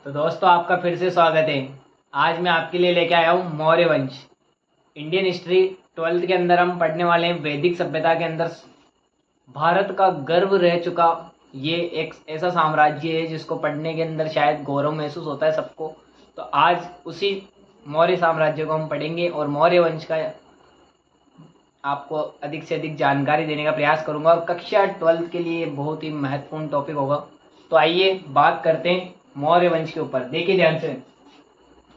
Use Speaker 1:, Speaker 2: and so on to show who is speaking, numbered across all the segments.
Speaker 1: तो दोस्तों आपका फिर से स्वागत है। आज मैं आपके लिए लेके आया हूँ मौर्य वंश। इंडियन हिस्ट्री 12th के अंदर हम पढ़ने वाले हैं। वैदिक सभ्यता के अंदर भारत का गर्व रह चुका ये एक ऐसा साम्राज्य है जिसको पढ़ने के अंदर शायद गौरव महसूस होता है सबको। तो आज उसी मौर्य साम्राज्य को हम पढ़ेंगे और मौर्य वंश का आपको अधिक से अधिक जानकारी देने का प्रयास करूंगा और कक्षा 12th के लिए बहुत ही महत्वपूर्ण टॉपिक होगा। तो आइए बात करते हैं मौर्य वंश के ऊपर। देखिए ध्यान से,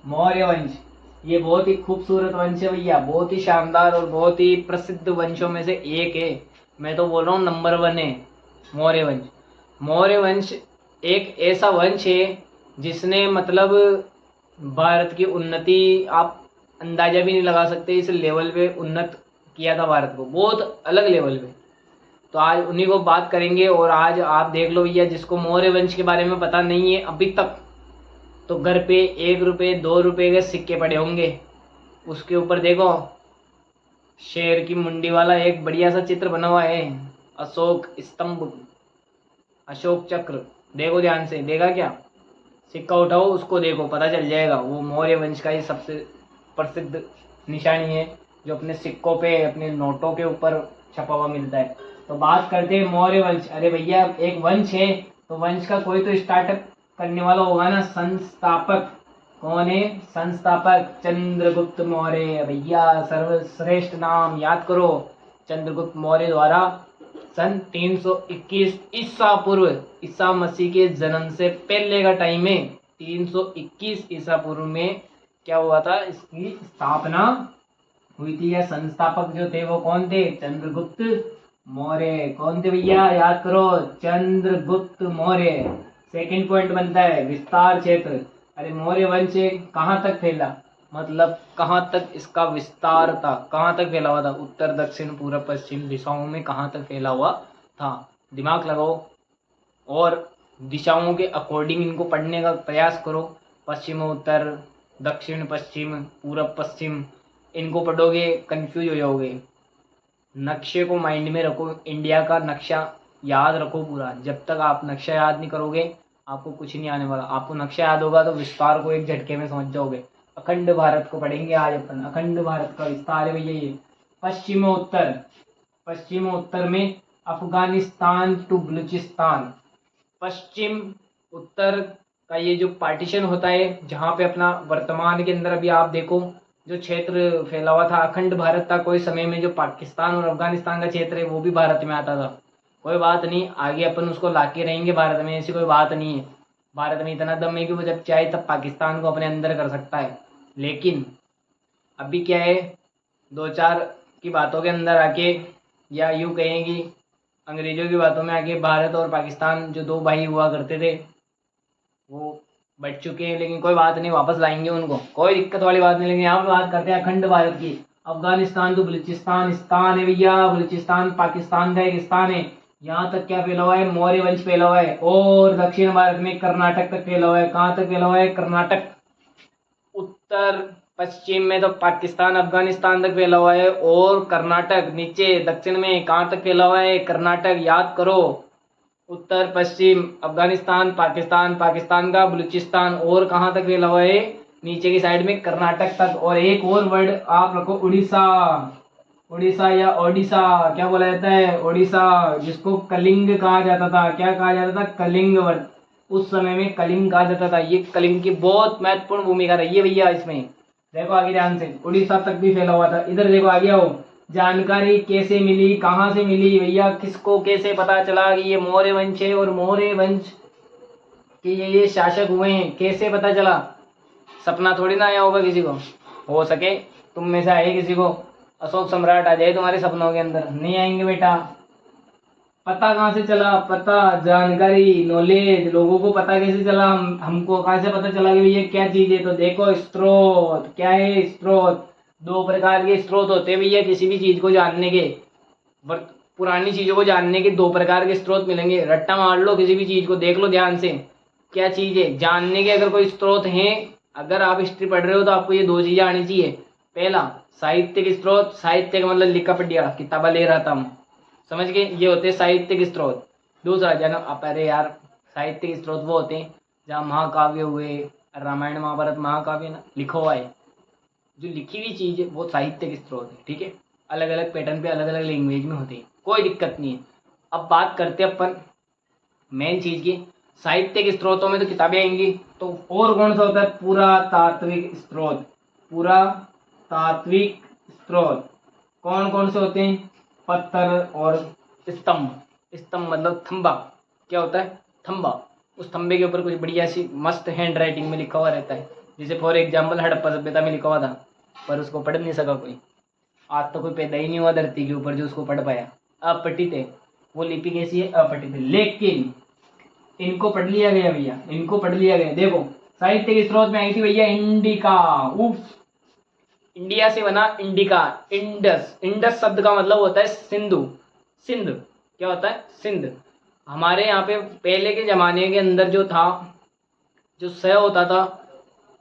Speaker 1: मौर्य वंश ये बहुत ही खूबसूरत वंश है भैया, बहुत ही शानदार और बहुत ही प्रसिद्ध वंशों में से एक है। मैं तो बोल रहा हूँ नंबर 1 है मौर्य वंश। मौर्य वंश एक ऐसा वंश है जिसने मतलब भारत की उन्नति आप अंदाजा भी नहीं लगा सकते, इस लेवल पे उन्नत किया था भारत को, बहुत अलग लेवल पे। तो आज उन्हीं को बात करेंगे। और आज आप देख लो भैया, जिसको मौर्य वंश के बारे में पता नहीं है अभी तक, तो घर पे 1 रुपये 2 रुपये के सिक्के पड़े होंगे, उसके ऊपर देखो शेर की मुंडी वाला एक बढ़िया सा चित्र बना हुआ है, अशोक स्तंभ, अशोक चक्र। देखो ध्यान से, देखा क्या? सिक्का उठाओ उसको देखो, पता चल जाएगा वो मौर्य वंश का ही सबसे प्रसिद्ध निशानी है जो अपने सिक्कों पे, अपने नोटों के ऊपर छपा हुआ मिलता है। तो बात करते हैं मौर्य वंश। अरे भैया एक वंश है तो वंश का कोई तो स्टार्टअप करने वाला होगा ना, संस्थापक। कौन है संस्थापक? चंद्रगुप्त मौर्य भैया, सर्वश्रेष्ठ नाम याद करो। चंद्रगुप्त मौर्य द्वारा सन 321 ईसा पूर्व, ईसा मसीह के जन्म से पहले का टाइम है, 321 ईसा पूर्व में क्या हुआ था, इसकी स्थापना हुई थी। या संस्थापक जो थे वो कौन थे? चंद्रगुप्त मौर्य। कौन थे भैया? याद करो, चंद्रगुप्त मौर्य। सेकंड पॉइंट बनता है विस्तार क्षेत्र। अरे मौर्य वंश कहाँ तक फैला, मतलब कहाँ तक इसका विस्तार था, कहाँ तक फैला हुआ था? उत्तर दक्षिण पूर्व पश्चिम दिशाओं में कहाँ तक फैला हुआ था? दिमाग लगाओ और दिशाओं के अकॉर्डिंग इनको पढ़ने का प्रयास करो। पश्चिम उत्तर, दक्षिण पश्चिम, पूर्व पश्चिम, इनको पढ़ोगे कंफ्यूज हो जाओगे। नक्शे को माइंड में रखो, इंडिया का नक्शा याद रखो पूरा। जब तक आप नक्शा याद नहीं करोगे आपको कुछ नहीं आने वाला। आपको नक्शा याद होगा तो विस्तार को एक झटके में समझ जाओगे। अखंड भारत को पढ़ेंगे आज अपन। अखंड भारत का विस्तार है भैया ये। पश्चिम उत्तर, पश्चिम उत्तर में अफगानिस्तान टू बलूचिस्तान। पश्चिम उत्तर का ये जो पार्टीशन होता है, जहाँ पे अपना वर्तमान के अंदर अभी आप देखो जो क्षेत्र फैला हुआ था, अखंड भारत था। कोई समय में जो पाकिस्तान और अफगानिस्तान का क्षेत्र है वो भी भारत में आता था। कोई बात नहीं, आगे अपन उसको लाके रहेंगे भारत में, ऐसी कोई बात नहीं है। भारत में इतना दम है कि वो जब चाहे तब पाकिस्तान को अपने अंदर कर सकता है। लेकिन अभी क्या है, 2-4 की बातों के अंदर आके, या यूँ कहेंगी अंग्रेजों की बातों में आके, भारत और पाकिस्तान जो 2 भाई हुआ करते थे वो बढ़ चुके हैं। लेकिन कोई बात नहीं, वापस लाएंगे उनको, कोई दिक्कत वाली बात नहीं। लेकिन यहाँ पे बात करते हैं अखंड भारत की। अफगानिस्तान तो बलूचिस्तान स्थान है भैया, बलूचिस्तान पाकिस्तान का एक स्थान है। यहाँ तक क्या फैला हुआ है? मौर्य वंश फैला हुआ है। और दक्षिण भारत में कर्नाटक तक फैला हुआ है। कहाँ तक फैला हुआ है? कर्नाटक। उत्तर पश्चिम में तो पाकिस्तान अफगानिस्तान तक फैला हुआ है, और कर्नाटक नीचे दक्षिण में कहाँ तक फैला हुआ है? कर्नाटक। याद करो, उत्तर पश्चिम अफगानिस्तान, पाकिस्तान, पाकिस्तान का बलूचिस्तान, और कहाँ तक फैला हुआ है? नीचे की साइड में कर्नाटक तक। और एक और वर्ड आप रखो, उड़ीसा। उड़ीसा या ओडिशा, क्या बोला जाता है? ओडिशा, जिसको कलिंग कहा जाता था। क्या कहा जाता था? कलिंग वर्ड। उस समय में कलिंग कहा जाता था। ये कलिंग की बहुत महत्वपूर्ण भूमिका रही है भैया इसमें। देखो आगे ध्यान से, उड़ीसा तक भी फैला हुआ था। इधर देखो आगे आओ, जानकारी कैसे मिली, कहाँ से मिली भैया, किसको कैसे पता चला कि ये मौर्य वंश है और मौर्य वंश के ये शासक हुए हैं? कैसे पता चला? सपना थोड़ी ना आया होगा किसी को। हो सके तुम में से आए किसी को अशोक सम्राट आ जाए तुम्हारे सपनों के अंदर, नहीं आएंगे बेटा। पता कहाँ से चला? पता, जानकारी, नॉलेज, लोगों को पता कैसे चला? हमको कहाँ से पता चला कि भैया क्या चीज है? तो देखो स्रोत, क्या है स्रोत? 2 प्रकार के स्रोत होते हैं भैया किसी भी चीज को जानने के। पुरानी चीजों को जानने के 2 प्रकार के स्रोत मिलेंगे। रट्टा मार लो किसी भी चीज को, देख लो ध्यान से क्या चीज है, जानने के अगर कोई स्रोत है। अगर आप हिस्ट्री पढ़ रहे हो तो आपको ये 2 चीजें आनी चाहिए। पहला साहित्यिक स्रोत, साहित्य का मतलब लिखा पढ़िया किताबा ले रहा था हम, समझ गए? ये होते हैं साहित्यिक स्रोत। दूसरा जन्म, अरे यार साहित्यिक स्रोत वो होते हैं जहाँ महाकाव्य हुए, रामायण महाभारत महाकाव्य ना लिखा हुआ है, जो लिखी हुई चीज़ है वो साहित्य के स्रोत है। ठीक है, अलग अलग पैटर्न पे अलग अलग लैंग्वेज में होते हैं, कोई दिक्कत नहीं है। अब बात करते हैं अपन मेन चीज़ की, साहित्य के स्रोतों में तो किताबें आएंगी, तो और कौन सा होता है पुरातात्विक स्रोत। पुरातात्विक स्रोत कौन कौन से होते हैं, पत्थर और स्तंभ। स्तंभ मतलब थंबा, क्या होता है थंबा। उस थंबे के ऊपर कुछ बढ़िया सी मस्त हैंड राइटिंग में लिखा हुआ रहता है, जैसे फॉर एग्जाम्पल हड़प्पा सभ्यता में लिखा हुआ था, पर उसको पढ़ नहीं सका कोई। आज तो कोई पैदा ही नहीं हुआ धरती के ऊपर जो उसको पढ़ पाया। अपठित है वो लिपि, कैसी है अपठित है, लेकिन इनको पढ़ लिया गया भैया, इनको पढ़ लिया गया। देखो साहित्य के स्रोत में आई थी भैया इंडिका। उफ, इंडिया से बना इंडिका। इंडस, इंडस शब्द का मतलब होता है सिंधु। सिंध क्या होता है सिंध। हमारे यहाँ पे पहले के जमाने के अंदर जो था, जो स होता था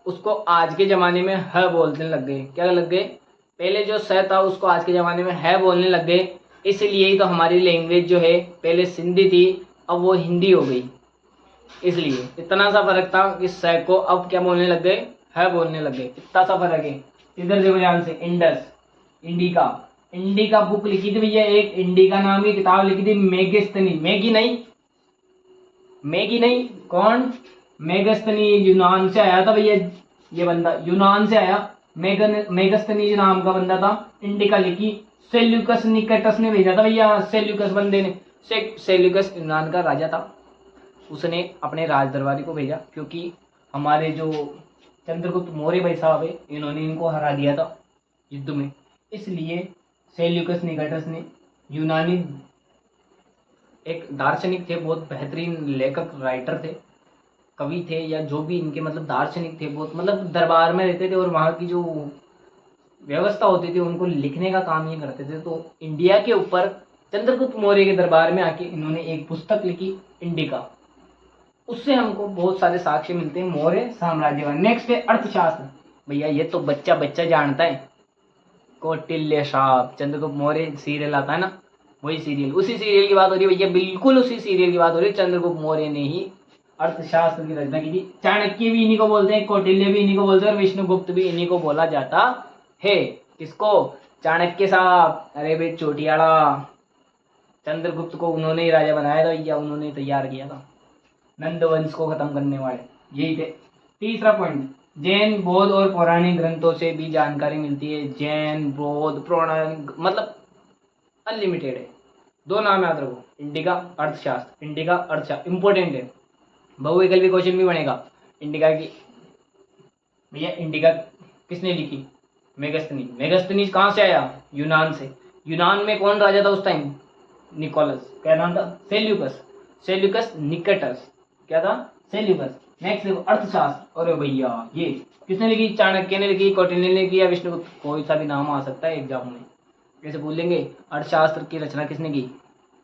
Speaker 1: उसको आज के ज़माने में ह बोलने लग गए। क्या लग गए, पहले जो स था उसको आज के ज़माने में है बोलने लग गए। इसलिए ही तो हमारी लैंग्वेज जो है पहले सिंधी थी, अब वो हिंदी हो गई। इसलिए इतना सा फर्क था कि स को अब क्या बोलने लग गए, है बोलने लग गए, इतना सा फर्क है। इधर देखो ध्यान से, इंडस, इंडिका। इंडिका बुक लिखी थी भैया एक, इंडिका नाम की किताब लिखी थी मेगस्थनी। मैगी नहीं, मैगी नहीं, कौन, मेगस्थनी। यूनान से आया था भैया ये बंदा, यूनान से आया। मेगस्थनी नाम का बंदा था, इंडिका लिखी। सेल्यूकस निकेटस ने भेजा था भैया, सेल्यूकस बंदे ने। सेल्यूकस यूनान का राजा था, उसने अपने राज दरबारी को भेजा, क्योंकि हमारे जो चंद्रगुप्त मौर्य भाई साहब है, इन्होंने इनको हरा दिया था युद्ध में। इसलिए सेल्यूकस निकेटस ने, यूनानी एक दार्शनिक थे, बहुत बेहतरीन लेखक राइटर थे, कवि थे, या जो भी इनके मतलब दार्शनिक थे, बहुत मतलब दरबार में रहते थे और वहाँ की जो व्यवस्था होती थी उनको लिखने का काम ये करते थे। तो इंडिया के ऊपर चंद्रगुप्त मौर्य के दरबार में आके इन्होंने एक पुस्तक लिखी इंडिका। उससे हमको बहुत सारे साक्ष्य मिलते हैं मौर्य साम्राज्य का। नेक्स्ट है अर्थशास्त्र। भैया ये तो बच्चा बच्चा जानता है, कौटिल्य साहब, चंद्रगुप्त मौर्य सीरियल आता है ना, वही सीरियल, उसी सीरियल की बात हो रही है भैया, बिल्कुल उसी सीरियल की बात हो रही है। चंद्रगुप्त मौर्य ने ही अर्थशास्त्र की रचना की थी। चाणक्य भी इन्हीं को बोलते हैं, कौटिल्य भी इन्हीं को बोलते हैं, और विष्णुगुप्त भी इन्हीं को बोला जाता है। किसको, चाणक्य साहब। अरे भाई चोटियाड़ा, चंद्रगुप्त को उन्होंने ही राजा बनाया था भैया, उन्होंने तैयार किया था, नंद वंश को खत्म करने वाले यही थे। तीसरा पॉइंट, जैन बौद्ध और पौराणिक ग्रंथों से भी जानकारी मिलती है। जैन बौद्ध पौराणिक मतलब अनलिमिटेड है। दो नाम याद रखो, इंडिका अर्थशास्त्र, इंडिका अर्थशास्त्र इंपॉर्टेंट है, बहुविकल्पी क्वेश्चन भी बनेगा इंडिका की। भैया इंडिका किसने लिखी, मेगस्थनी। मेगस्थनी कहाँ से आया, यूनान से। यूनान में कौन राजा था उस टाइम, निकोलस, क्या नाम था, सेल्यूकस, सेल्यूकस निकेटस, क्या था सेल्यूकस। नेक्स्ट देखो अर्थशास्त्र। अरे भैया ये किसने लिखी, चाणक्य ने लिखी, कौटिल्य ने लिखी, या विष्णुगुप्त, कोई सा भी नाम आ सकता है एग्जाम में। कैसे बोलेंगे, अर्थशास्त्र की रचना किसने की,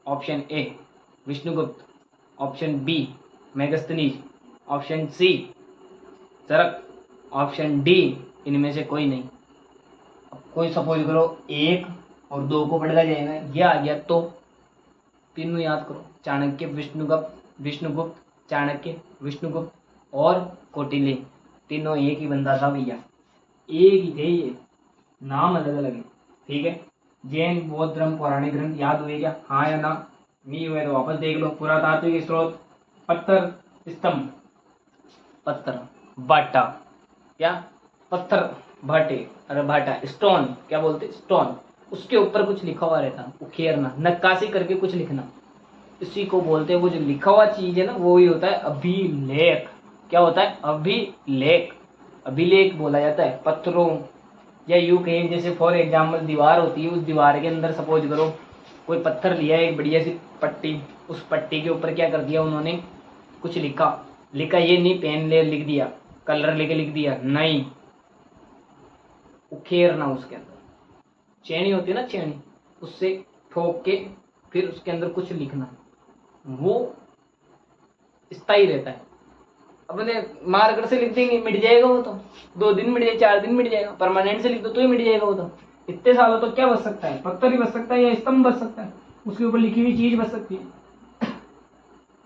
Speaker 1: option A Vishnugupta, option B Megasthenes, option C Charak, option D इनमें से कोई नहीं। अब कोई सपोज करो एक और दो को पढ़ जाएगा, ये आ गया तो तीनों याद करो, चाणक्य विष्णुगुप्त, विष्णुगुप्त चाणक्य विष्णुगुप्त और कौटिल्य, तीनों एक ही बंदा था भैया, एक ही थे, ये नाम अलग अलग है। ठीक है, जैन बौद्ध धर्म पौराणिक ग्रंथ याद हुए क्या, हाँ या ना, नहीं हुए तो वापस देख लो। पुरातात्विक स्रोत, पत्थर स्तंभ, पत्थर भाटा, क्या पत्थर भाटे, अरे भाटा स्टोन, क्या बोलते स्टोन, उसके ऊपर कुछ लिखा हुआ रहता, उकेरना, नक्काशी करके कुछ लिखना, इसी को बोलते हैं। वो जो लिखा हुआ चीज है ना वो ही होता है अभिलेख। क्या होता है, अभिलेख, अभिलेख बोला जाता है पत्थरों, या यूं कहें जैसे फॉर एग्जाम्पल दीवार होती है, उस दीवार के अंदर सपोज करो कोई पत्थर लिया एक बढ़िया सी पट्टी, उस पट्टी के ऊपर क्या कर दिया उन्होंने, कुछ लिखा। लिखा ये नहीं पेन ले लिख दिया, कलर लेके लिख दिया, नहीं, उखेरना, उसके अंदर चैनी होती है ना, चैनी, उससे ठोक के फिर उसके अंदर कुछ लिखना, वो स्थायी रहता है। अपने मार्कर से लिख देंगे मिट जाएगा वो तो, 2 दिन मिट जाए, 4 दिन मिट जाएगा। परमानेंट से लिख दो तो ही मिट जाएगा वो तो। इतने सालों तो क्या बच सकता है, पत्थर ही बच सकता है या स्तंभ बच सकता है, उसके ऊपर लिखी हुई चीज बच सकती है।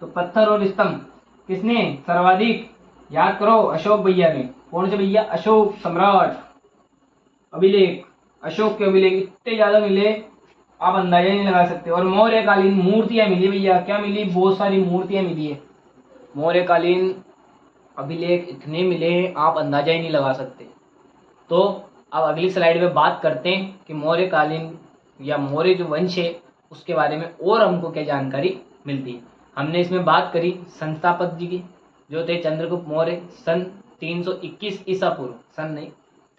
Speaker 1: तो पत्थर और स्तंभ, किसने सर्वाधिक? याद करो, अशोक भैया ने। कौन से भैया? अशोक सम्राट। अभिलेख, अशोक के अभिलेख इतने ज्यादा मिले आप अंदाजा नहीं लगा सकते। और मौर्यकालीन मूर्तियां मिली भैया, क्या मिली? बहुत सारी मूर्तियां मिली है। मौर्यकालीन अभिलेख इतने मिले आप अंदाजा ही नहीं लगा सकते। तो अब अगली स्लाइड में बात करते हैं कि मौर्यकालीन या मौर्य जो वंश है उसके बारे में और हमको क्या जानकारी मिलती है। हमने इसमें बात करी संस्थापक जी की, जो थे चंद्रगुप्त मौर्य। सन 321 ईसा पूर्व, सन नहीं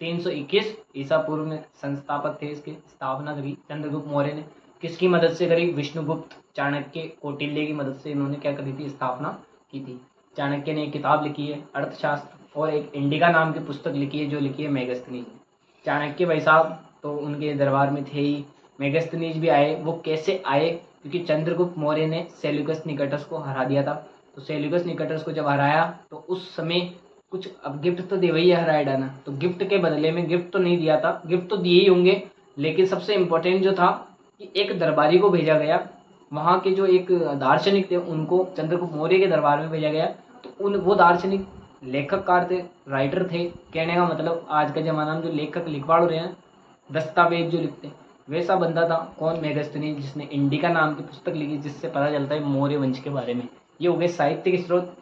Speaker 1: 321 ईसा पूर्व में संस्थापक थे, इसकी स्थापना करी चंद्रगुप्त मौर्य ने। किसकी मदद से करी? विष्णुगुप्त, चाणक्य, कौटिल्य की मदद से इन्होंने क्या करी थी? स्थापना की थी। चाणक्य ने एक किताब लिखी है अर्थशास्त्र, और एक इंडिका नाम की पुस्तक लिखी है, जो लिखी है मेगस्थनीज ने। चाणक्य भाई साहब तो उनके दरबार में थे ही, मेगस्थनीज भी आए। वो कैसे आए? क्योंकि चंद्रगुप्त मौर्य ने सेल्यूकस निकटस को हरा दिया था। तो सेल्यूकस निकटस को जब हराया तो उस समय कुछ, अब गिफ्ट तो दे वही हराया डाना, तो गिफ्ट के बदले में, गिफ्ट तो नहीं दिया था, गिफ्ट तो दिए ही होंगे, लेकिन सबसे इम्पोर्टेंट जो था कि एक दरबारी को भेजा गया, वहाँ के जो एक दार्शनिक थे उनको चंद्रगुप्त मौर्य के दरबार में भेजा गया। तो वो दार्शनिक लेखककार थे, राइटर थे। कहने का मतलब आज के ज़माना में जो लेखक लिखवाड़ रहे हैं, दस्तावेज जो लिखते हैं, वैसा बंदा था। कौन? मेगस्थनीज, जिसने इंडिका नाम की पुस्तक लिखी, जिससे पता चलता है मौर्य वंश के बारे में। ये हो गए साहित्यिक स्रोत।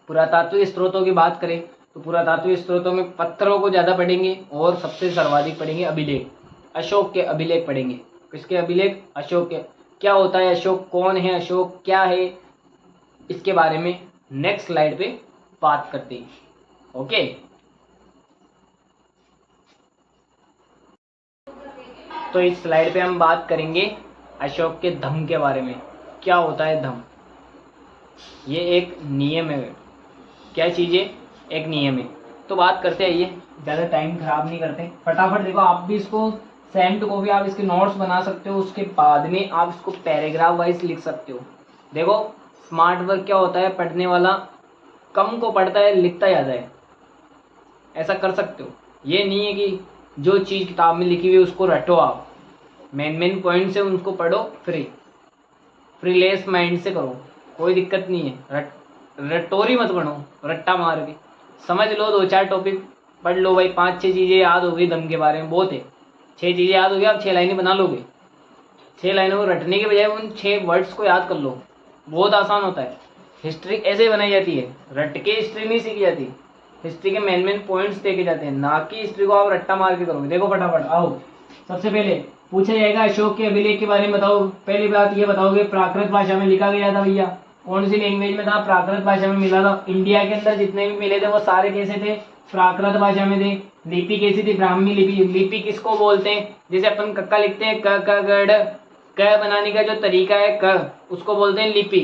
Speaker 1: पुरातात्विक स्रोतों की बात करें तो पुरातात्विक स्रोतों में पत्थरों को ज़्यादा पढ़ेंगे और सबसे सर्वाधिक पढ़ेंगे अभिलेख। अशोक के अभिलेख पढ़ेंगे। किसके अभिलेख? अशोक के। क्या होता है अशोक? कौन है अशोक? क्या है? इसके बारे में नेक्स्ट स्लाइड पे बात करते हैं। ओके, तो इस स्लाइड पे हम बात करेंगे अशोक के धम्म के बारे में। क्या होता है धम्म? ये एक नियम है। क्या चीज़ है? एक नियम है। तो बात करते हैं, ये ज़्यादा टाइम खराब नहीं करते, फटाफट देखो। आप भी इसको सेम टू कॉपी आप इसके नोट्स बना सकते हो, उसके बाद में आप इसको पैराग्राफ वाइज लिख सकते हो। देखो, स्मार्ट वर्क क्या होता है? पढ़ने वाला कम को पढ़ता है, लिखता ज़्यादा है। ऐसा कर सकते हो। ये नहीं है कि जो चीज़ किताब में लिखी हुई है उसको रटो, आप मेन पॉइंट से उनको पढ़ो, फ्रीलेस माइंड से करो, कोई दिक्कत नहीं है। रटोरी मत बनो, रट्टा मार के समझ लो। 2-4 टॉपिक पढ़ लो भाई, 5-6 चीज़ें याद हो गई दम के बारे में, बहुत है। 6 चीज़ें याद हो गई, आप 6 लाइनें बना लोगे। 6 लाइनों को रटने के बजाय उन 6 वर्ड्स को याद कर लो, बहुत आसान होता है। हिस्ट्री ऐसे ही बनाई जाती है, रट के हिस्ट्री नहीं सीखी जाती। हिस्ट्री के मेन पॉइंट्स देखे जाते हैं, ना कि हिस्ट्री को आप रट्टा मार के करोगे। देखो फटाफट आओ, सबसे पहले पूछा जाएगा अशोक के अभिलेख के बारे में बताओ। पहली बात ये बताओगे, प्राकृत भाषा में लिखा गया था भैया। कौन सी लैंग्वेज में था? प्राकृत भाषा में मिला था। इंडिया के अंदर जितने भी मिले थे वो सारे कैसे थे? प्राकृत भाषा में थे। लिपि कैसी थी? ब्राह्मी लिपि। लिपि किसको बोलते हैं? जैसे अपन कक्का लिखते हैं, क क गढ़, क बनाने का जो तरीका है क, उसको बोलते हैं लिपि।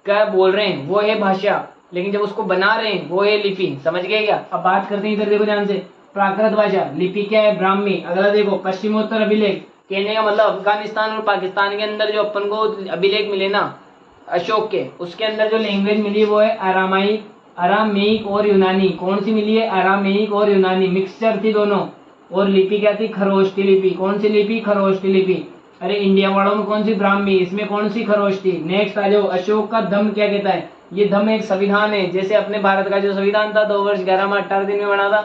Speaker 1: क बोल रहे हैं वो है भाषा, लेकिन जब उसको बना रहे हैं वो है लिपि। समझ गए क्या? अब बात करते हैं, इधर देखो ध्यान से। प्राकृत भाषा, लिपि क्या है? ब्राह्मी। अगला देखो, पश्चिमोत्तर अभिलेख। कहने का मतलब अफगानिस्तान और पाकिस्तान के अंदर जो अपन को अभिलेख मिले ना अशोक के, उसके अंदर जो लैंग्वेज मिली वो है अरामेइक और यूनानी। कौन सी मिली है? अरामेइक और यूनानी, मिक्सचर थी दोनों। और लिपि क्या थी? खरोष्ठी लिपि। कौन सी लिपि? खरोष्ठी लिपि। अरे इंडिया वालों में कौन सी ब्राह्मी, इसमें कौन सी खरोष्ठी। नेक्स्ट आ जाओ, अशोक का धम्म क्या कहता है? ये धम्म एक संविधान है। जैसे अपने भारत का जो संविधान था 2 वर्ष 11 माह 18 दिन में बना था,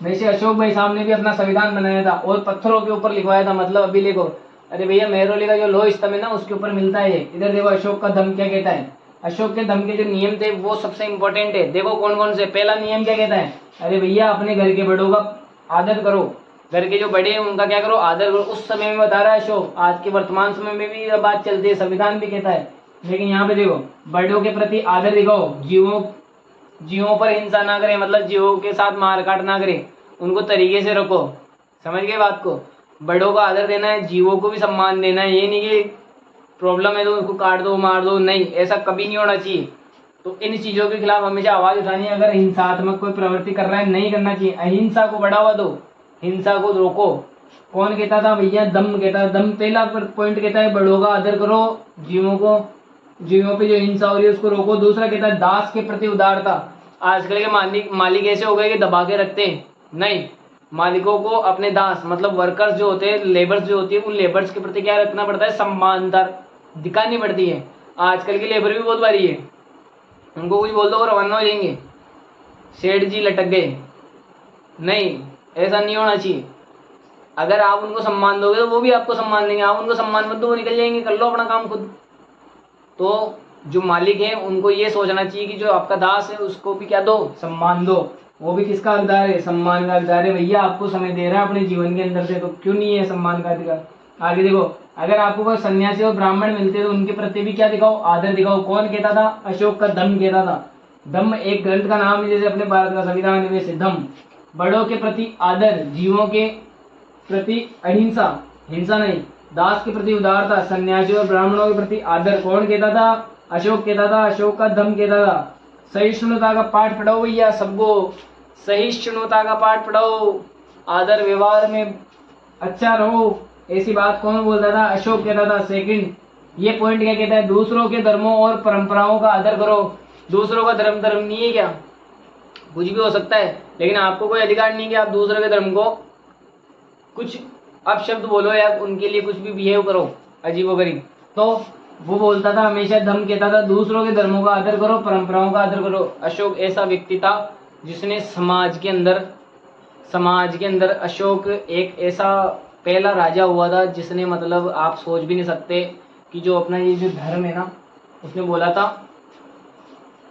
Speaker 1: वैसे अशोक भाई साहब ने भी अपना संविधान बनाया था और पत्थरों के ऊपर लिखवाया था। मतलब अभी देखो, अरे भैया मेहरौली का जो लोह स्तंभ है ना, उसके ऊपर मिलता है। इधर देखो अशोक का धम्म क्या कहता है। अशोक के धम्म के जो नियम थे वो सबसे इंपॉर्टेंट है। देखो कौन कौन से। पहला नियम क्या कहता है? अरे भैया अपने घर के बड़ों का आदर करो, घर के जो बड़े हैं उनका क्या करो? आदर करो। उस समय में बता रहा है अशोक, आज के वर्तमान समय में भी यह बात चलती है, संविधान भी कहता है। लेकिन यहाँ पे देखो, बड़ों के प्रति आदर दिखाओ, जीवों पर हिंसा ना करें, मतलब जीवों के साथ मारकाट ना करें, उनको तरीके से रखो। समझ गए बात को? बड़ों का आदर देना है, जीवों को भी सम्मान देना है। ये नहीं कि प्रॉब्लम है तो उसको काट दो मार दो, नहीं, ऐसा कभी नहीं होना चाहिए। तो इन चीज़ों के खिलाफ हमेशा आवाज़ उठानी है। अगर हिंसात्मक कोई प्रवृत्ति कर रहा है, नहीं करना चाहिए। अहिंसा को बढ़ावा दो, हिंसा को रोको। कौन कहता था भैया? दम कहता है। दम पहला पॉइंट कहता है बड़ों का आदर करो, जीवों पे जो हिंसा हो रही है उसको रोको। दूसरा कहता है दास के प्रति उदारता। आजकल के मालिक ऐसे हो गए कि दबा के रखते हैं, नहीं, मालिकों को अपने दास मतलब वर्कर्स जो होते हैं, लेबर्स जो होती है, उन लेबर्स के प्रति क्या रखना पड़ता है? सम्मानदार दिखानी पड़ती है। आजकल की लेबर भी बहुत भारी है, उनको कुछ बोल दो वो रवाना हो जाएंगे, सेठ जी लटक गए। नहीं, ऐसा नहीं होना चाहिए। अगर आप उनको सम्मान दोगे तो वो भी आपको सम्मान देंगे, आप उनको सम्मान मत दो वो निकल जाएंगे, कर लो अपना काम खुद। तो जो मालिक है उनको ये सोचना चाहिए कि जो आपका दास है उसको भी क्या दो, सम्मान दो। वो भी किसका हकदार है, सम्मान का हकदार है। भैया आपको समय दे रहा है अपने जीवन के अंदर से, तो क्यों नहीं है सम्मान का अधिकार। आगे देखो, अगर आपको कोई सन्यासी और ब्राह्मण मिलते तो उनके प्रति भी क्या दिखाओ, आदर दिखाओ। कौन कहता था, अशोक का धम्म कहता था। धम्म एक ग्रंथ का नाम है, जैसे अपने भारत का संविधान में से धम्म। बड़ों के प्रति आदर, जीवों के प्रति अहिंसा, हिंसा नहीं, दास के प्रति उदारता, सन्यासी और ब्राह्मणों के प्रति आदर। कौन कहता था, अशोक कहता था। अशोक का धम्म कहता था। सहिष्णुता का पाठ पढ़ाओ भैया सबको, सहिष्णुता का पाठ पढ़ाओ, आदर व्यवहार में अच्छा रहो। ऐसी बात कौन बोलता था, अशोक कहता था। सेकंड ये पॉइंट क्या कहता है, दूसरों के धर्मों और परंपराओं का आदर करो। दूसरों का धर्म धर्म नहीं है क्या, कुछ भी हो सकता है, लेकिन आपको कोई अधिकार नहीं कि आप दूसरे के धर्म को कुछ अपशब्द बोलो या उनके लिए कुछ भी बिहेव करो अजीबोगरीब। तो वो बोलता था, हमेशा धम्म कहता था, दूसरों के धर्मों का आदर करो, परंपराओं का आदर करो। अशोक ऐसा व्यक्ति था जिसने समाज के अंदर अशोक एक ऐसा पहला राजा हुआ था जिसने मतलब आप सोच भी नहीं सकते कि जो अपना ये जो धर्म है ना, उसने बोला था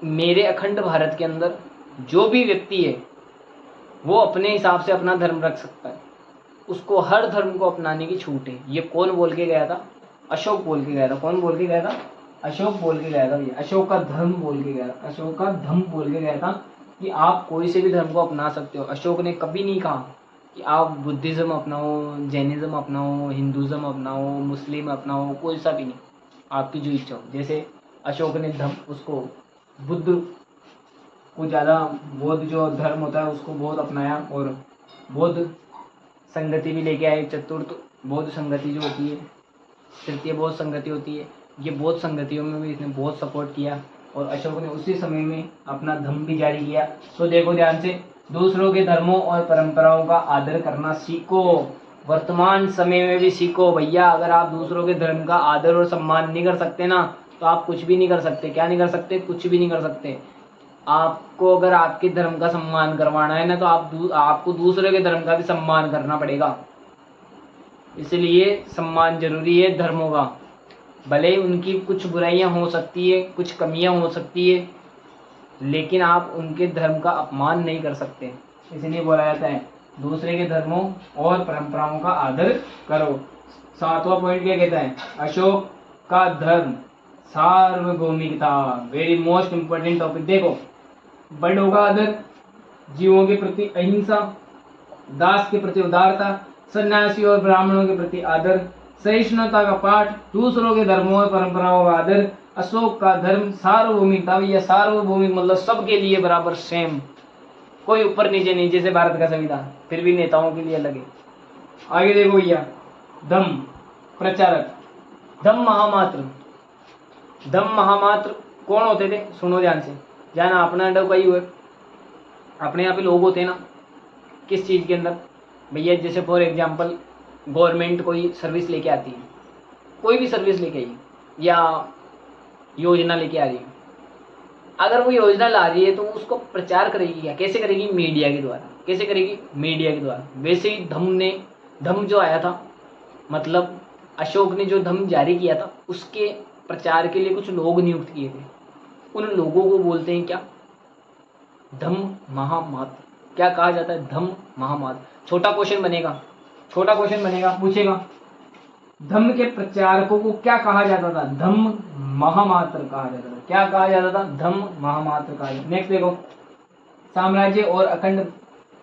Speaker 1: मेरे अखंड भारत के अंदर जो भी व्यक्ति है वो अपने हिसाब से अपना धर्म रख सकता है, उसको हर धर्म को अपनाने की छूट है। ये कौन बोल के गया था, अशोक बोल के गया था। कौन बोल के गया था, अशोक बोल के गया था। ये अशोक का धर्म बोल के गया था, अशोक का धम्म बोल के गया था कि आप कोई से भी धर्म को अपना सकते हो। अशोक ने कभी नहीं कहा कि आप बुद्धिज्म अपनाओ, जैनिज्म अपनाओ, हिंदुज्म अपनाओ, मुस्लिम अपनाओ, कोई सा भी नहीं, आपकी जो इच्छा हो। जैसे अशोक ने धम्म उसको बुद्ध को ज़्यादा, बौद्ध जो धर्म होता है उसको बहुत अपनाया और बौद्ध संगति भी लेके आए। चतुर्थ बौद्ध संगति जो होती है, तृतीय बौद्ध संगति होती है, ये बौद्ध संगतियों में भी इसने बहुत सपोर्ट किया और अशोक ने उसी समय में अपना धम्म भी जारी किया। तो देखो ध्यान से, दूसरों के धर्मों और परंपराओं का आदर करना सीखो, वर्तमान समय में भी सीखो भैया। अगर आप दूसरों के धर्म का आदर और सम्मान नहीं कर सकते ना, तो आप कुछ भी नहीं कर सकते। क्या नहीं कर सकते, कुछ भी नहीं कर सकते। आपको अगर आपके धर्म का सम्मान करवाना है ना, तो आपको दूसरे के धर्म का भी सम्मान करना पड़ेगा। इसलिए सम्मान जरूरी है धर्मों का, भले ही उनकी कुछ बुराइयां हो सकती है, कुछ कमियां हो सकती है, लेकिन आप उनके धर्म का अपमान नहीं कर सकते। इसलिए बोला जाता है दूसरे के धर्मों और परंपराओं का आदर करो। सातवां पॉइंट क्या कहता है, अशोक का धर्म सार्वभौमिकता, वेरी मोस्ट इंपॉर्टेंट टॉपिक। देखो, बड़ों का आदर, जीवों के प्रति अहिंसा, दास के प्रति उदारता, सन्यासी और ब्राह्मणों के प्रति आदर, सहिष्णुता का पाठ, दूसरों के धर्मों और परंपराओं का आदर। अशोक का धर्म सार्वभौमिकता, या सार्वभौमिक मतलब सबके लिए बराबर सेम, कोई ऊपर नीचे नहीं, जैसे भारत का संविधान, फिर भी नेताओं के लिए अलग है। आगे देखो भैया, धम्म प्रचारक, धम्म महामात्र। धम्म महामात्र कौन होते थे, सुनो ध्यान से, जाना अपना अंडर कई हुए, अपने यहाँ पे लोग होते हैं ना, किस चीज़ के अंदर भैया, जैसे फॉर एग्जांपल गवर्नमेंट कोई सर्विस लेके आती है, कोई भी सर्विस लेके आई या योजना लेके आ रही है, अगर वो योजना ला रही है तो उसको प्रचार करेगी क्या, कैसे करेगी, मीडिया के द्वारा। कैसे करेगी, मीडिया के द्वारा। वैसे ही धम्म जो आया था, मतलब अशोक ने जो धम्म जारी किया था, उसके प्रचार के लिए कुछ लोग नियुक्त किए थे। उन लोगों को बोलते हैं क्या, धम्म महामात्र। क्या कहा जाता है, धम्म महामात्र। छोटा क्वेश्चन बनेगा, पूछेगा धम्म के प्रचारकों को क्या कहा जाता था, धम्म महामात्र कहा जाता था। क्या कहा जाता था, धम्म महामात्र कहा जाता। नेक्स्ट देखो,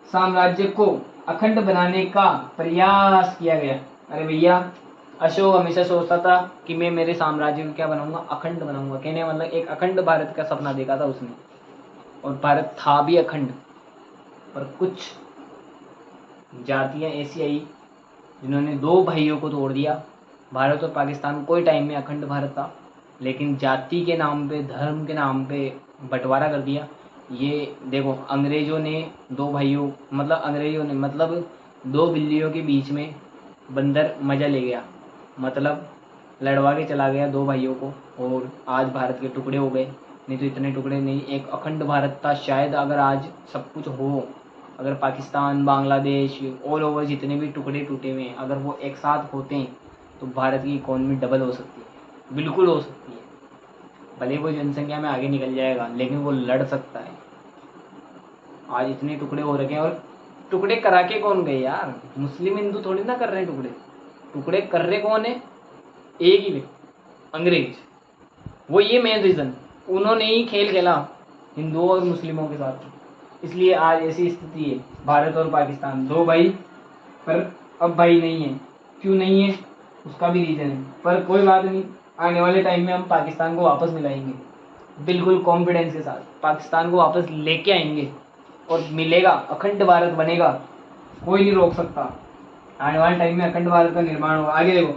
Speaker 1: साम्राज्य को अखंड बनाने का प्रयास किया गया। अरे भैया, अशोक हमेशा सोचता था कि मैं मेरे साम्राज्य को क्या बनाऊंगा, अखंड बनाऊंगा। कहने मतलब एक अखंड भारत का सपना देखा था उसने, और भारत था भी अखंड। पर कुछ जातियां ऐसी आई जिन्होंने दो भाइयों को तोड़ दिया। भारत और पाकिस्तान कोई टाइम में अखंड भारत था, लेकिन जाति के नाम पे, धर्म के नाम पे बंटवारा कर दिया। ये देखो, अंग्रेजों ने दो बिल्लियों के बीच में बंदर मजा ले गया, मतलब लड़वा के चला गया दो भाइयों को, और आज भारत के टुकड़े हो गए। नहीं तो इतने टुकड़े नहीं, एक अखंड भारत था। शायद अगर आज सब कुछ हो, अगर पाकिस्तान, बांग्लादेश, ऑल ओवर जितने भी टुकड़े टूटे हुए हैं, अगर वो एक साथ होते हैं तो भारत की इकॉनमी डबल हो सकती है, बिल्कुल हो सकती है। भले वो जनसंख्या में आगे निकल जाएगा, लेकिन वो लड़ सकता है। आज इतने टुकड़े हो रखे हैं, और टुकड़े करा के कौन गए यार? मुस्लिम हिंदू थोड़ी ना कर रहे हैं टुकड़े। टुकड़े कर रहे कौन है? एक ही व्यक्ति, अंग्रेज। वो ये मेन रीज़न, उन्होंने ही खेल खेला हिंदुओं और मुस्लिमों के साथ। इसलिए आज ऐसी स्थिति है, भारत और पाकिस्तान दो भाई, पर अब भाई नहीं है। क्यों नहीं है उसका भी रीज़न है, पर कोई बात नहीं। आने वाले टाइम में हम पाकिस्तान को वापस मिलाएंगे, बिल्कुल कॉन्फिडेंस के साथ पाकिस्तान को वापस लेके आएंगे और मिलेगा, अखंड भारत बनेगा, कोई नहीं रोक सकता। आने वाले टाइम में अखंड भारत का निर्माण होगा। आगे देखो,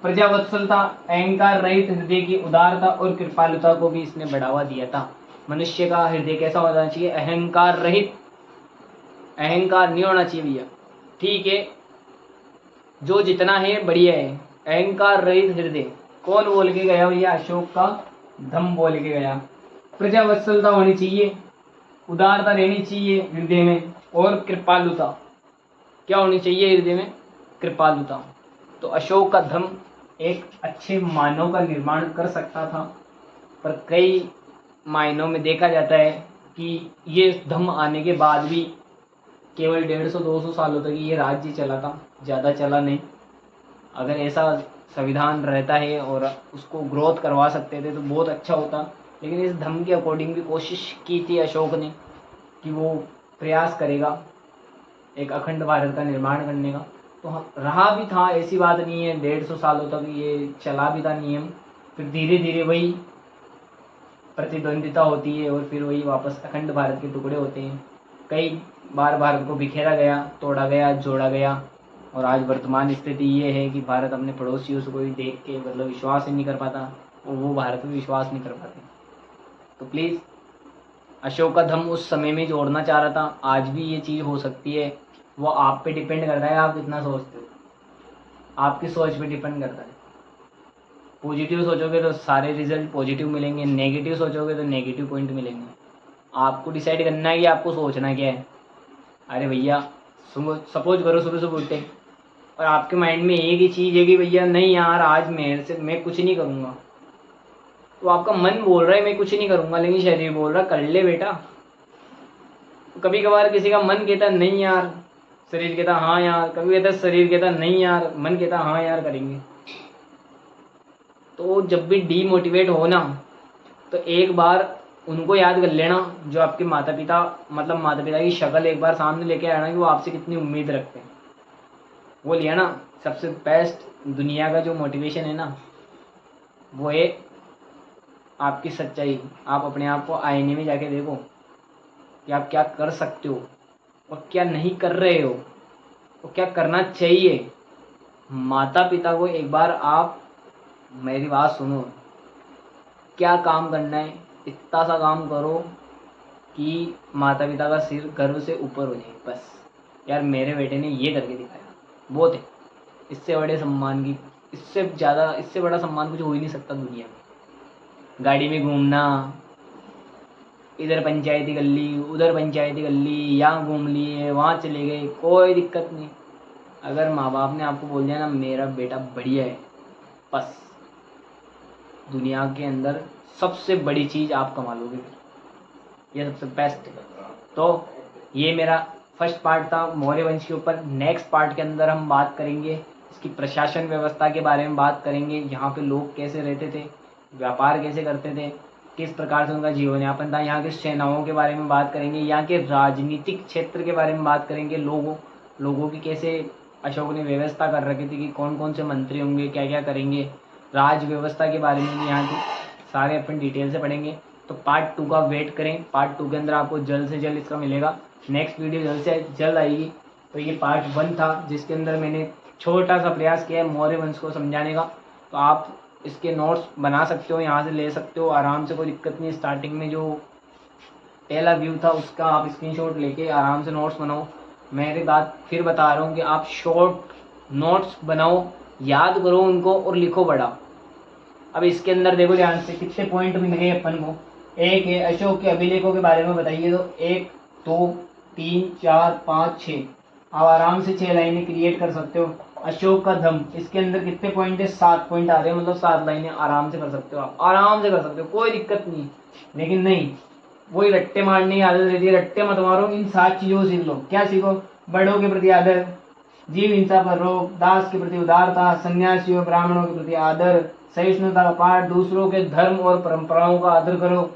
Speaker 1: प्रजावत्सलता, अहंकार रहित हृदय की उदारता और कृपालुता को भी इसने बढ़ावा दिया था। मनुष्य का हृदय कैसा होना चाहिए? अहंकार रहित। अहंकार नहीं होना चाहिए भैया, ठीक है, जो जितना है बढ़िया है। अहंकार रहित हृदय कौन बोल के गया भैया? अशोक का धम्म बोल के गया। प्रजावत्सलता होनी चाहिए, उदारता रहनी चाहिए हृदय में, और कृपालुता। क्या होनी चाहिए हृदय में? कृपालुता। तो अशोक का धम्म एक अच्छे मानव का निर्माण कर सकता था, पर कई मायनों में देखा जाता है कि ये धम्म आने के बाद भी केवल 150-200 सालों तक ये राज्य चला था, ज़्यादा चला नहीं। अगर ऐसा संविधान रहता है और उसको ग्रोथ करवा सकते थे तो बहुत अच्छा होता। लेकिन इस धम्म के अकॉर्डिंग भी कोशिश की थी अशोक ने कि वो प्रयास करेगा एक अखंड भारत का निर्माण करने का। तो रहा भी था, ऐसी बात नहीं है, 150 सालों तक ये चला भी था नियम। फिर धीरे धीरे वही प्रतिद्वंदिता होती है और फिर वही वापस अखंड भारत के टुकड़े होते हैं। कई बार भारत को बिखेरा गया, तोड़ा गया, जोड़ा गया, और आज वर्तमान स्थिति ये है कि भारत अपने पड़ोसियों से कोई देख के मतलब विश्वास ही नहीं कर पाता, और वो भारत में विश्वास नहीं कर पाते। तो प्लीज़, अशोक का धम्म उस समय में जोड़ना चाह रहा था, आज भी ये चीज़ हो सकती है। वो आप पे डिपेंड करता है, आप कितना सोचते हो, आपकी सोच पे डिपेंड करता है। पॉजिटिव सोचोगे तो सारे रिजल्ट पॉजिटिव मिलेंगे, नेगेटिव सोचोगे तो नेगेटिव पॉइंट मिलेंगे। आपको डिसाइड करना है कि आपको सोचना क्या है। अरे भैया, सपोज करो सुबह सुबह उठे और आपके माइंड में एक ही चीज़ है कि भैया नहीं यार, आज मेरे से मैं कुछ नहीं करूँगा। तो आपका मन बोल रहा है मैं कुछ नहीं करूँगा, लेकिन शरीर बोल रहा कर ले बेटा। तो कभी कभार किसी का मन कहता नहीं यार, शरीर कहता हाँ यार, कभी कहता शरीर कहता नहीं यार, मन कहता हाँ यार करेंगे। तो जब भी डीमोटिवेट हो ना, तो एक बार उनको याद कर लेना जो आपके माता पिता, मतलब माता पिता की शक्ल एक बार सामने लेके आना कि वो आपसे कितनी उम्मीद रखते हैं। वो लिया ना, सबसे बेस्ट दुनिया का जो मोटिवेशन है ना, वो है आपकी सच्चाई। आप अपने आप को आईने में जाके देखो कि आप क्या कर सकते हो और क्या नहीं कर रहे हो, और क्या करना चाहिए। माता पिता को एक बार आप, मेरी बात सुनो, क्या काम करना है इतना सा काम करो कि माता पिता का सिर गर्व से ऊपर हो जाए। बस यार, मेरे बेटे ने ये करके दिखाया, बहुत है। इससे बड़े सम्मान की, इससे ज़्यादा, इससे बड़ा सम्मान कुछ हो ही नहीं सकता दुनिया में। गाड़ी में घूमना, इधर पंचायती गली, उधर पंचायती गली, यहाँ घूम लिए, वहाँ चले गए, कोई दिक्कत नहीं। अगर माँ बाप ने आपको बोल दिया ना मेरा बेटा बढ़िया है, बस दुनिया के अंदर सबसे बड़ी चीज़ आप कमा लोगे। ये सबसे बेस्ट है। तो ये मेरा फर्स्ट पार्ट था मौर्य वंश के ऊपर। नेक्स्ट पार्ट के अंदर हम बात करेंगे इसकी प्रशासन व्यवस्था के बारे में, बात करेंगे यहाँ पे लोग कैसे रहते थे, व्यापार कैसे करते थे, किस प्रकार से उनका जीवन यापन था। यहाँ की सेनाओं के बारे में बात करेंगे, यहाँ के राजनीतिक क्षेत्र के बारे में बात करेंगे, लोगों की कैसे अशोक ने व्यवस्था कर रखी थी कि कौन कौन से मंत्री होंगे, क्या क्या करेंगे। राज व्यवस्था के बारे में भी यहाँ की सारे अपन डिटेल से पढ़ेंगे। तो पार्ट 2 का वेट करें, पार्ट 2 के अंदर आपको जल्द से जल्द इसका मिलेगा। नेक्स्ट वीडियो जल्द से जल्द आएगी। तो ये पार्ट 1 था जिसके अंदर मैंने छोटा सा प्रयास किया है मौर्य वंश को समझाने का। तो आप इसके नोट्स बना सकते हो, यहाँ से ले सकते हो आराम से, कोई दिक्कत नहीं। स्टार्टिंग में जो पहला व्यू था उसका आप स्क्रीनशॉट लेके आराम से नोट्स बनाओ। मेरी बात फिर बता रहा हूँ कि आप शॉर्ट नोट्स बनाओ, याद करो उनको और लिखो बड़ा। अब इसके अंदर देखो ध्यान से कितने पॉइंट मिल गए अपन को। एक है अशोक के अभिलेखों के बारे में बताइए। तो 1 2 3 4 5 6, आप आराम से 6 लाइनें क्रिएट कर सकते हो। अशोक का धम्म, इसके अंदर कितने पॉइंट है? 7 पॉइंट आ रहे हैं, मतलब 7 लाइनें आराम से कर सकते हो, आप आराम से कर सकते हो, कोई दिक्कत नहीं। लेकिन नहीं, वही रट्टे मारने की आदत रहती है, रट्टे मत मारो, इन 7 चीजों को सीख लो। क्या सीखो? बड़ों के प्रति आदर, जीव हिंसा पर रोक, दास के प्रति उदारता, सन्यासियों ब्राह्मणों के प्रति आदर, सहिष्णुता का पाठ, दूसरों के धर्म और परंपराओं का आदर करो।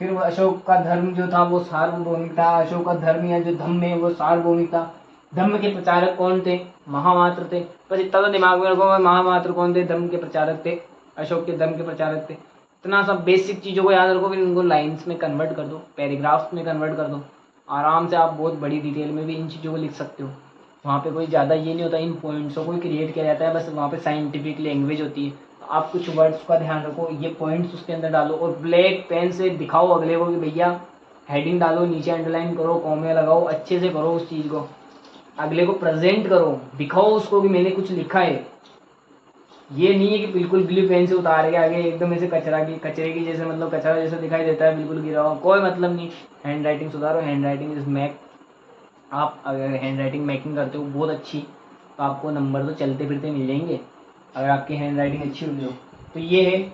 Speaker 1: फिर अशोक का धर्म जो था वो सार्वभौमिक था। अशोक का धर्म या जो धम्म है वो सार्वभौमिक था। धम्म के प्रचारक कौन थे? महामात्र थे। बस इतना तो दिमाग में रखो, महामात्र कौन थे? धम्म के प्रचारक थे, अशोक के धर्म के प्रचारक थे। इतना सब बेसिक चीज़ों को याद रखो, फिर इनको लाइन्स में कन्वर्ट कर दो, पैराग्राफ्स में कन्वर्ट कर दो, आराम से आप बहुत बड़ी डिटेल में भी इन चीज़ों को लिख सकते हो। वहाँ पे कोई ज़्यादा ये नहीं होता, इन पॉइंट्सों को ही क्रिएट किया जाता है, बस वहाँ पे साइंटिफिक लैंग्वेज होती है। तो आप कुछ वर्ड्स का ध्यान रखो, ये पॉइंट्स उसके अंदर डालो और ब्लैक पेन से दिखाओ अगले को कि भैया हेडिंग डालो, नीचे अंडरलाइन करो, कॉमे लगाओ, अच्छे से करो उस चीज़ को, अगले को प्रेजेंट करो, दिखाओ उसको कि मैंने कुछ लिखा है। ये नहीं है कि बिल्कुल ब्लू पेन से उतार के आगे एकदम ऐसे कचरे की जैसे, मतलब कचरा जैसा दिखाई देता है, बिल्कुल गिरा हुआ, कोई मतलब नहीं। हैंड राइटिंग सुधारो, हैंड राइटिंग इज मैक। आप अगर हैंड राइटिंग मैकिंग करते हो बहुत अच्छी, तो आपको नंबर तो चलते फिरते मिल जाएंगे अगर आपकी हैंड राइटिंग अच्छी हुई हो। तो ये है,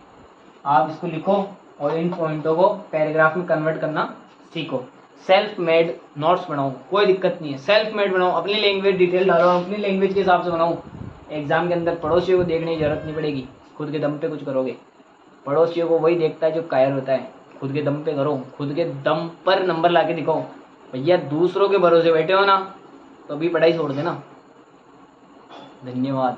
Speaker 1: आप इसको लिखो और इन पॉइंटों को पैराग्राफ में कन्वर्ट करना सीखो। सेल्फ मेड नोट्स बनाओ, कोई दिक्कत नहीं है, सेल्फ मेड बनाओ, अपनी लैंग्वेज डिटेल डालो, अपनी लैंग्वेज के हिसाब से बनाओ। एग्जाम के अंदर पड़ोसियों को देखने की जरूरत नहीं पड़ेगी, खुद के दम पे कुछ करोगे। पड़ोसियों को वही देखता है जो कायर होता है, खुद के दम पे करो, खुद के दम पर नंबर ला के दिखाओ। भैया दूसरों के भरोसे बैठे हो ना, तो अभी पढ़ाई छोड़ देना। धन्यवाद।